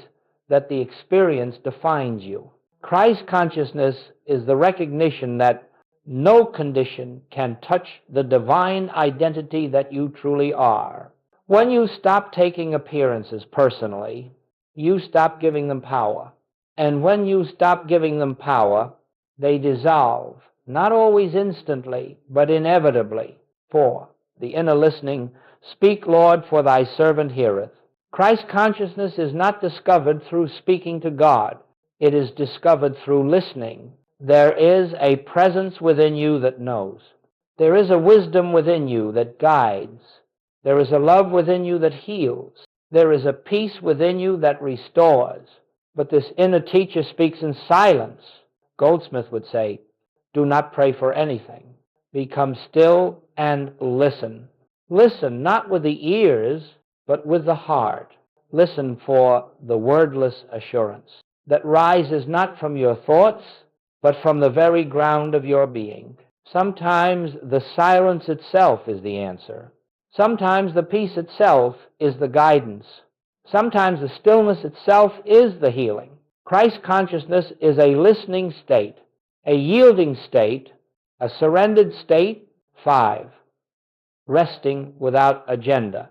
that the experience defines you. Christ consciousness is the recognition that no condition can touch the divine identity that you truly are. When you stop taking appearances personally, you stop giving them power. And when you stop giving them power, they dissolve, not always instantly, but inevitably. 4. The inner listening, speak, Lord, for thy servant heareth. Christ consciousness is not discovered through speaking to God. It is discovered through listening. There is a presence within you that knows. There is a wisdom within you that guides. There is a love within you that heals. There is a peace within you that restores. But this inner teacher speaks in silence. Goldsmith would say, do not pray for anything. Become still and listen. Listen not with the ears, but with the heart. Listen for the wordless assurance that rises not from your thoughts, but from the very ground of your being. Sometimes the silence itself is the answer. Sometimes the peace itself is the guidance. Sometimes the stillness itself is the healing. Christ consciousness is a listening state, a yielding state, a surrendered state. 5. Resting without agenda.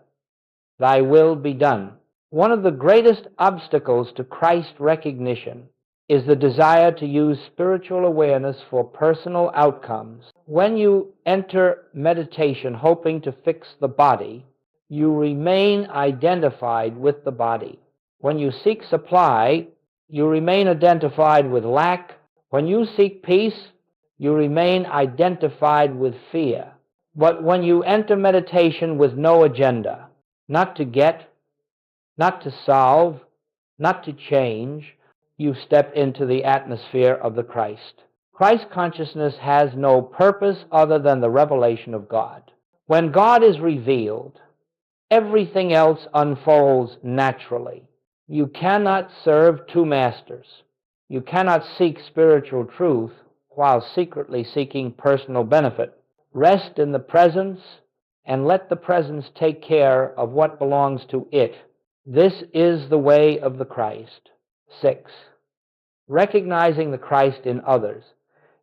Thy will be done. One of the greatest obstacles to Christ recognition is the desire to use spiritual awareness for personal outcomes. When you enter meditation hoping to fix the body, you remain identified with the body. When you seek supply, you remain identified with lack. When you seek peace, you remain identified with fear. But when you enter meditation with no agenda, not to get, not to solve, not to change, you step into the atmosphere of the Christ. Christ consciousness has no purpose other than the revelation of God. When God is revealed, everything else unfolds naturally. You cannot serve two masters. You cannot seek spiritual truth while secretly seeking personal benefit. Rest in the presence and let the presence take care of what belongs to it. This is the way of the Christ. 6. Recognizing the Christ in others,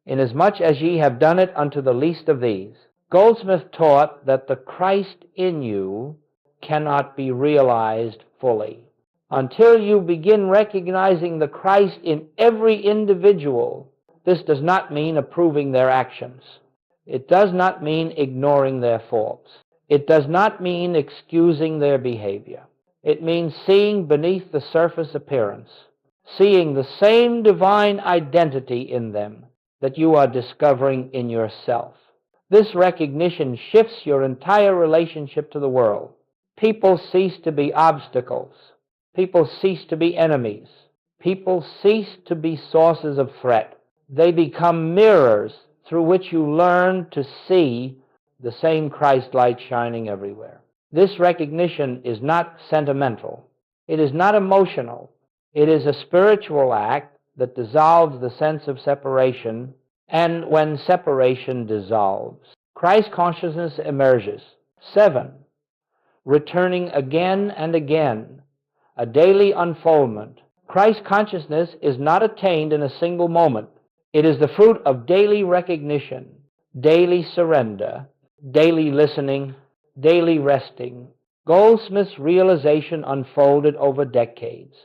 inasmuch as ye have done it unto the least of these. Goldsmith taught that the Christ in you cannot be realized fully until you begin recognizing the Christ in every individual. This does not mean approving their actions. It does not mean ignoring their faults. It does not mean excusing their behavior. It means seeing beneath the surface appearance, seeing the same divine identity in them that you are discovering in yourself. This recognition shifts your entire relationship to the world. People cease to be obstacles. People cease to be enemies. People cease to be sources of threat. They become mirrors through which you learn to see the same Christ light shining everywhere. This recognition is not sentimental. It is not emotional. It is a spiritual act that dissolves the sense of separation, and when separation dissolves, Christ consciousness emerges. 7. Returning again and again, a daily unfoldment. Christ consciousness is not attained in a single moment. It is the fruit of daily recognition, daily surrender, daily listening, daily resting. Goldsmith's realization unfolded over decades,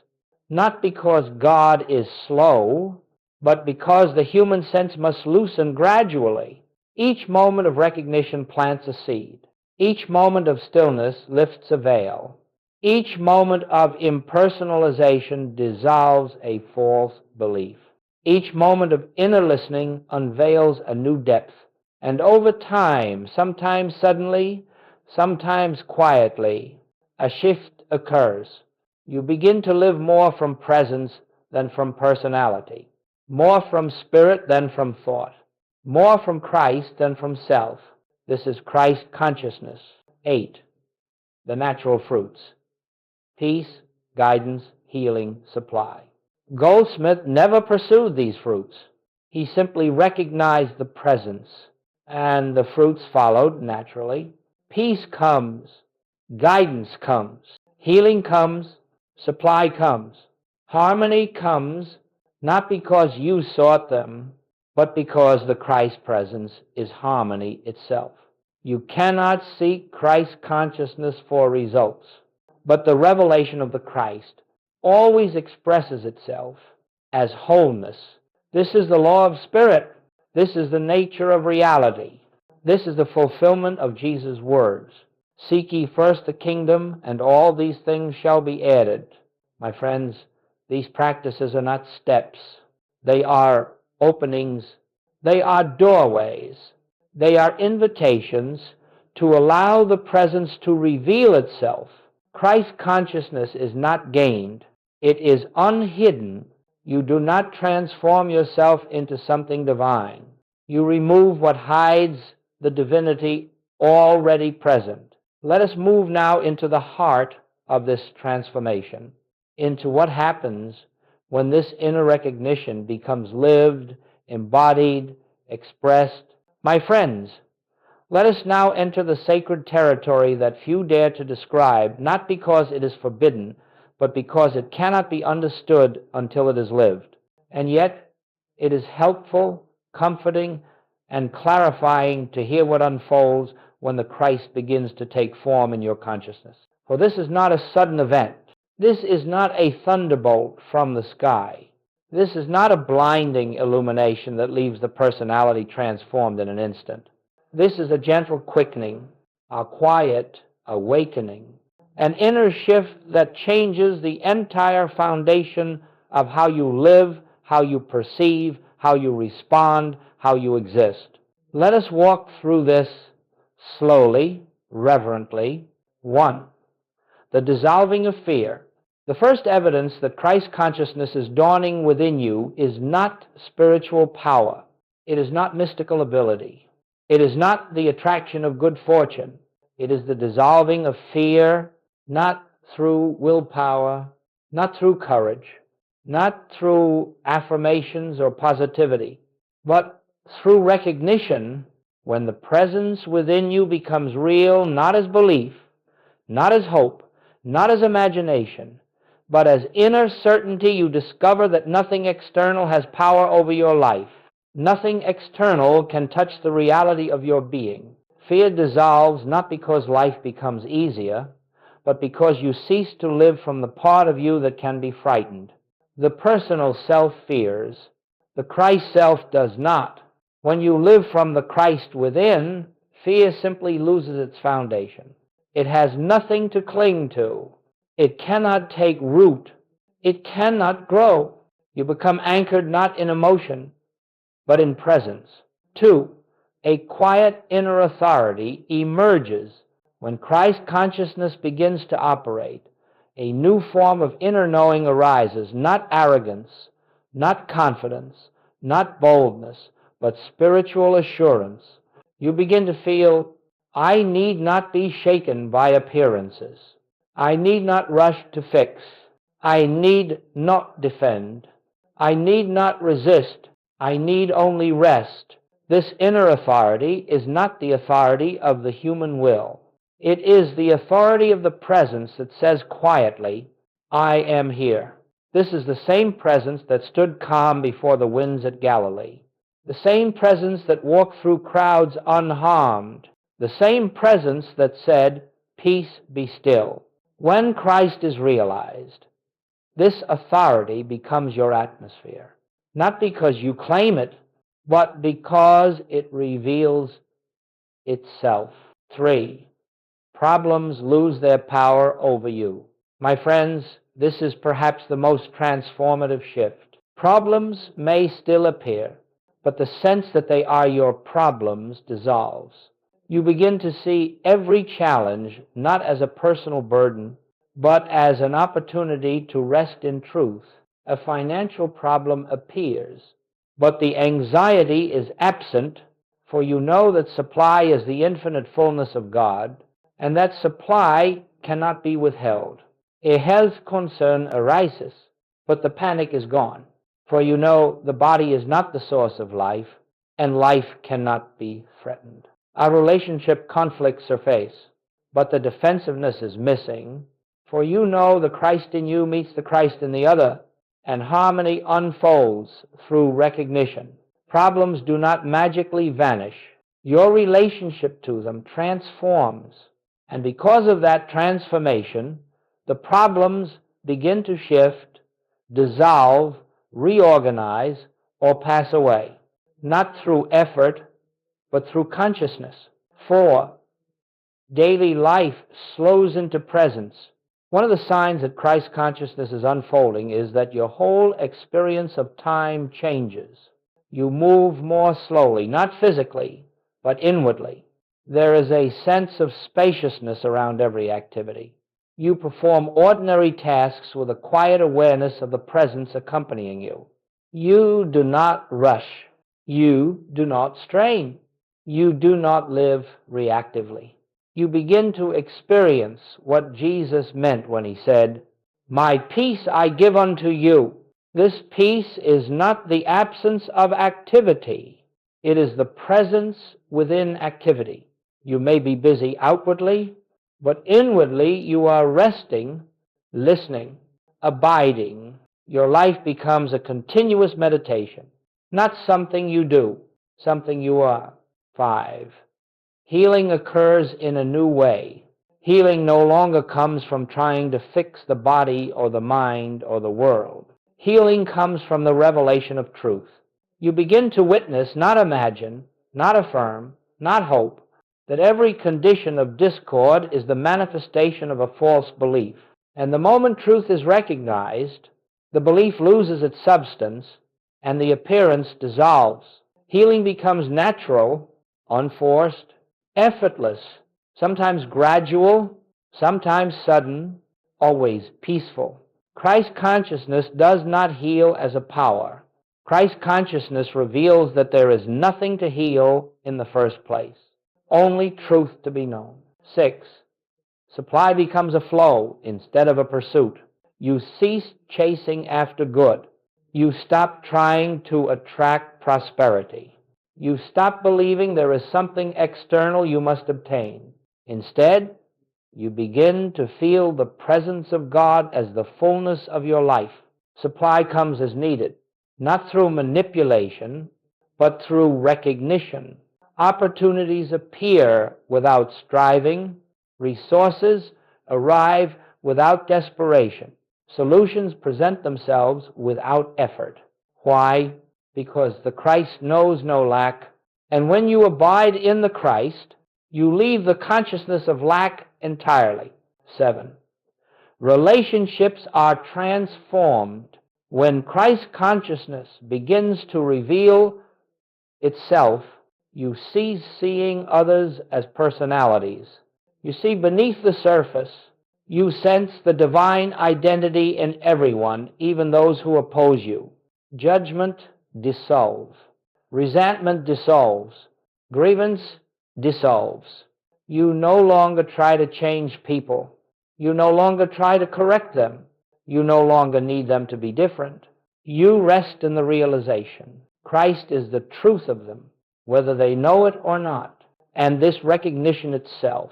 not because God is slow, but because the human sense must loosen gradually. Each moment of recognition plants a seed. Each moment of stillness lifts a veil. Each moment of impersonalization dissolves a false belief. Each moment of inner listening unveils a new depth. And over time, sometimes suddenly, sometimes quietly, a shift occurs. You begin to live more from presence than from personality, more from spirit than from thought, more from Christ than from self. This is Christ consciousness. 8. The natural fruits: peace, guidance, healing, supply. Goldsmith never pursued these fruits. He simply recognized the presence, and the fruits followed naturally. Peace comes, guidance comes, healing comes, supply comes. Harmony comes not because you sought them, but because the Christ presence is harmony itself. You cannot seek Christ consciousness for results, but the revelation of the Christ always expresses itself as wholeness. This is the law of spirit. This is the nature of reality. This is the fulfillment of Jesus' words. Seek ye first the kingdom, and all these things shall be added. My friends, these practices are not steps. They are openings. They are doorways. They are invitations to allow the presence to reveal itself. Christ consciousness is not gained. It is unhidden. You do not transform yourself into something divine. You remove what hides the divinity already present. Let us move now into the heart of this transformation, into what happens when this inner recognition becomes lived, embodied, expressed. My friends, let us now enter the sacred territory that few dare to describe, not because it is forbidden, but because it cannot be understood until it is lived. And yet, it is helpful, comforting, and clarifying to hear what unfolds when the Christ begins to take form in your consciousness. For this is not a sudden event. This is not a thunderbolt from the sky. This is not a blinding illumination that leaves the personality transformed in an instant. This is a gentle quickening, a quiet awakening, an inner shift that changes the entire foundation of how you live, how you perceive, how you respond, how you exist. Let us walk through this slowly, reverently. 1. The dissolving of fear. The first evidence that Christ consciousness is dawning within you is not spiritual power. It is not mystical ability. It is not the attraction of good fortune. It is the dissolving of fear, not through willpower, not through courage, not through affirmations or positivity, but through recognition. When the presence within you becomes real, not as belief, not as hope, not as imagination, but as inner certainty, you discover that nothing external has power over your life. Nothing external can touch the reality of your being. Fear dissolves not because life becomes easier, but because you cease to live from the part of you that can be frightened. The personal self fears. The Christ self does not. When you live from the Christ within, fear simply loses its foundation. It has nothing to cling to. It cannot take root. It cannot grow. You become anchored not in emotion, but in presence. 2. A quiet inner authority emerges when Christ consciousness begins to operate. A new form of inner knowing arises, not arrogance, not confidence, not boldness, but spiritual assurance. You begin to feel, I need not be shaken by appearances. I need not rush to fix. I need not defend. I need not resist. I need only rest. This inner authority is not the authority of the human will. It is the authority of the presence that says quietly, I am here. This is the same presence that stood calm before the winds at Galilee. The same presence that walked through crowds unharmed. The same presence that said, peace, be still. When Christ is realized, this authority becomes your atmosphere. Not because you claim it, but because it reveals itself. 3. Problems lose their power over you. My friends, this is perhaps the most transformative shift. Problems may still appear, but the sense that they are your problems dissolves. You begin to see every challenge not as a personal burden, but as an opportunity to rest in truth. A financial problem appears, but the anxiety is absent, for you know that supply is the infinite fullness of God, and that supply cannot be withheld. A health concern arises, but the panic is gone, for you know the body is not the source of life, and life cannot be threatened. Our relationship conflicts surface, but the defensiveness is missing, for you know the Christ in you meets the Christ in the other, and harmony unfolds through recognition. Problems do not magically vanish. Your relationship to them transforms, and because of that transformation, the problems begin to shift, dissolve, reorganize, or pass away, not through effort, but through consciousness. 4. Daily life slows into presence. One of the signs that Christ consciousness is unfolding is that your whole experience of time changes. You move more slowly, not physically, but inwardly. There is a sense of spaciousness around every activity. You perform ordinary tasks with a quiet awareness of the presence accompanying you. You do not rush. You do not strain. You do not live reactively. You begin to experience what Jesus meant when he said, "My peace I give unto you." This peace is not the absence of activity. It is the presence within activity. You may be busy outwardly, but inwardly you are resting, listening, abiding. Your life becomes a continuous meditation, not something you do, something you are. 5. Healing occurs in a new way. Healing no longer comes from trying to fix the body or the mind or the world. Healing comes from the revelation of truth. You begin to witness, not imagine, not affirm, not hope, that every condition of discord is the manifestation of a false belief. And the moment truth is recognized, the belief loses its substance and the appearance dissolves. Healing becomes natural, unforced, effortless, sometimes gradual, sometimes sudden, always peaceful. Christ consciousness does not heal as a power. Christ consciousness reveals that there is nothing to heal in the first place, only truth to be known. 6. Supply becomes a flow instead of a pursuit. You cease chasing after good. You stop trying to attract prosperity. You stop believing there is something external you must obtain. Instead, you begin to feel the presence of God as the fullness of your life. Supply comes as needed, not through manipulation, but through recognition. Opportunities appear without striving. Resources arrive without desperation. Solutions present themselves without effort. Why? Because the Christ knows no lack, and when you abide in the Christ, you leave the consciousness of lack entirely. 7. Relationships are transformed when Christ consciousness begins to reveal itself. You cease seeing others as personalities. You see beneath the surface. You sense the divine identity in everyone, even those who oppose you. Judgment dissolves. Resentment dissolves. Grievance dissolves. You no longer try to change people. You no longer try to correct them. You no longer need them to be different. You rest in the realization Christ is the truth of them, whether they know it or not. And this recognition itself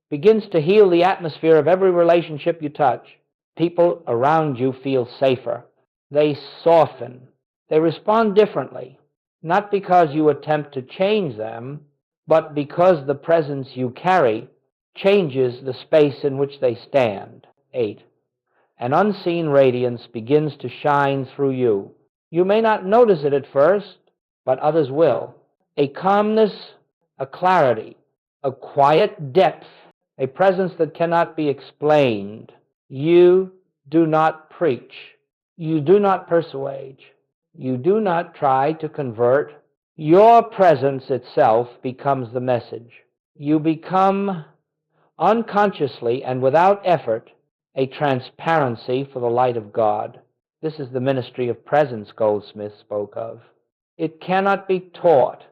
begins to heal the atmosphere of every relationship you touch. People around you feel safer. They soften. They respond differently, not because you attempt to change them, but because the presence you carry changes the space in which they stand. 8. An unseen radiance begins to shine through you. You may not notice it at first, but others will. A calmness, a clarity, a quiet depth, a presence that cannot be explained. You do not preach. You do not persuade. You do not try to convert. Your presence itself becomes the message. You become unconsciously and without effort a transparency for the light of God. This is the ministry of presence Goldsmith spoke of. It cannot be taught.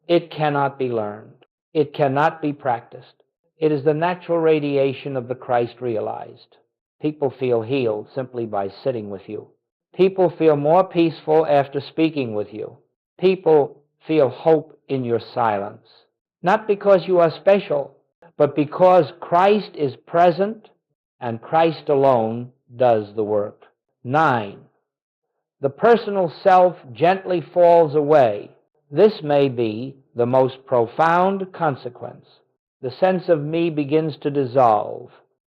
It cannot be learned. It cannot be practiced. It is the natural radiation of the Christ realized. People feel healed simply by sitting with you. People feel more peaceful after speaking with you. People feel hope in your silence. Not because you are special, but because Christ is present and Christ alone does the work. 9. The personal self gently falls away. This may be the most profound consequence. The sense of me begins to dissolve,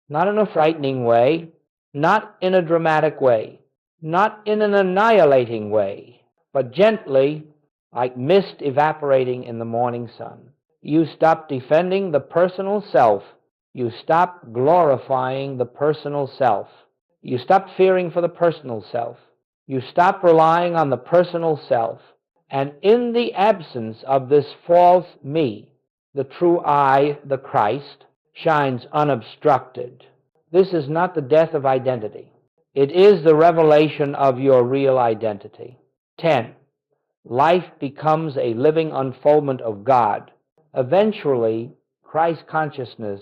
not in a frightening way, not in a dramatic way, not in an annihilating way, but gently, like mist evaporating in the morning sun. You stop defending the personal self. You stop glorifying the personal self. You stop fearing for the personal self. You stop relying on the personal self. And in the absence of this false me, the true I, the Christ, shines unobstructed. This is not the death of identity. It is the revelation of your real identity. 10. Life becomes a living unfoldment of God. Eventually, Christ consciousness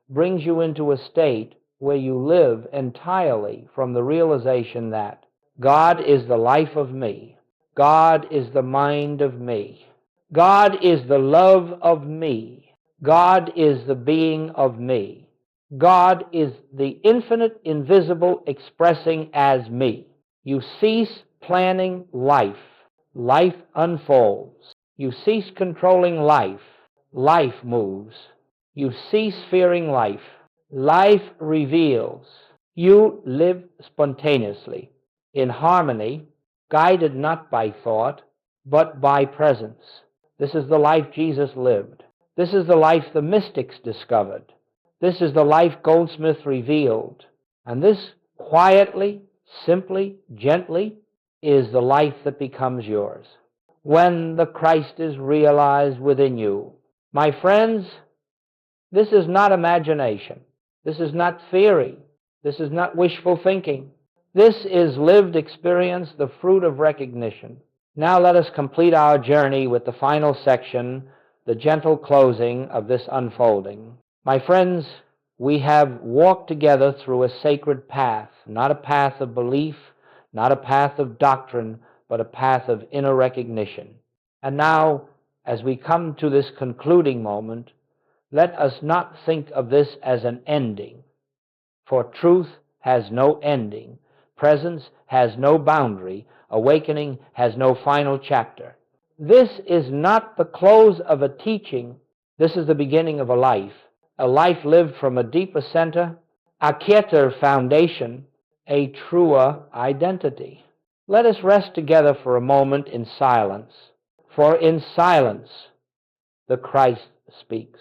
brings you into a state where you live entirely from the realization that God is the life of me. God is the mind of me. God is the love of me. God is the being of me. God is the infinite, invisible, expressing as me. You cease planning life. Life unfolds. You cease controlling life. Life moves. You cease fearing life. Life reveals. You live spontaneously, in harmony, guided not by thought, but by presence. This is the life Jesus lived. This is the life the mystics discovered. This is the life Goldsmith revealed. And this quietly, simply, gently, is the life that becomes yours when the Christ is realized within you. My friends, this is not imagination. This is not theory. This is not wishful thinking. This is lived experience, the fruit of recognition. Now let us complete our journey with the final section, the gentle closing of this unfolding. My friends, we have walked together through a sacred path, not a path of belief, not a path of doctrine, but a path of inner recognition. And now, as we come to this concluding moment, let us not think of this as an ending, for truth has no ending, presence has no boundary, awakening has no final chapter. This is not the close of a teaching, this is the beginning of a life lived from a deeper center, a quieter foundation, a truer identity. Let us rest together for a moment in silence, for in silence the Christ speaks.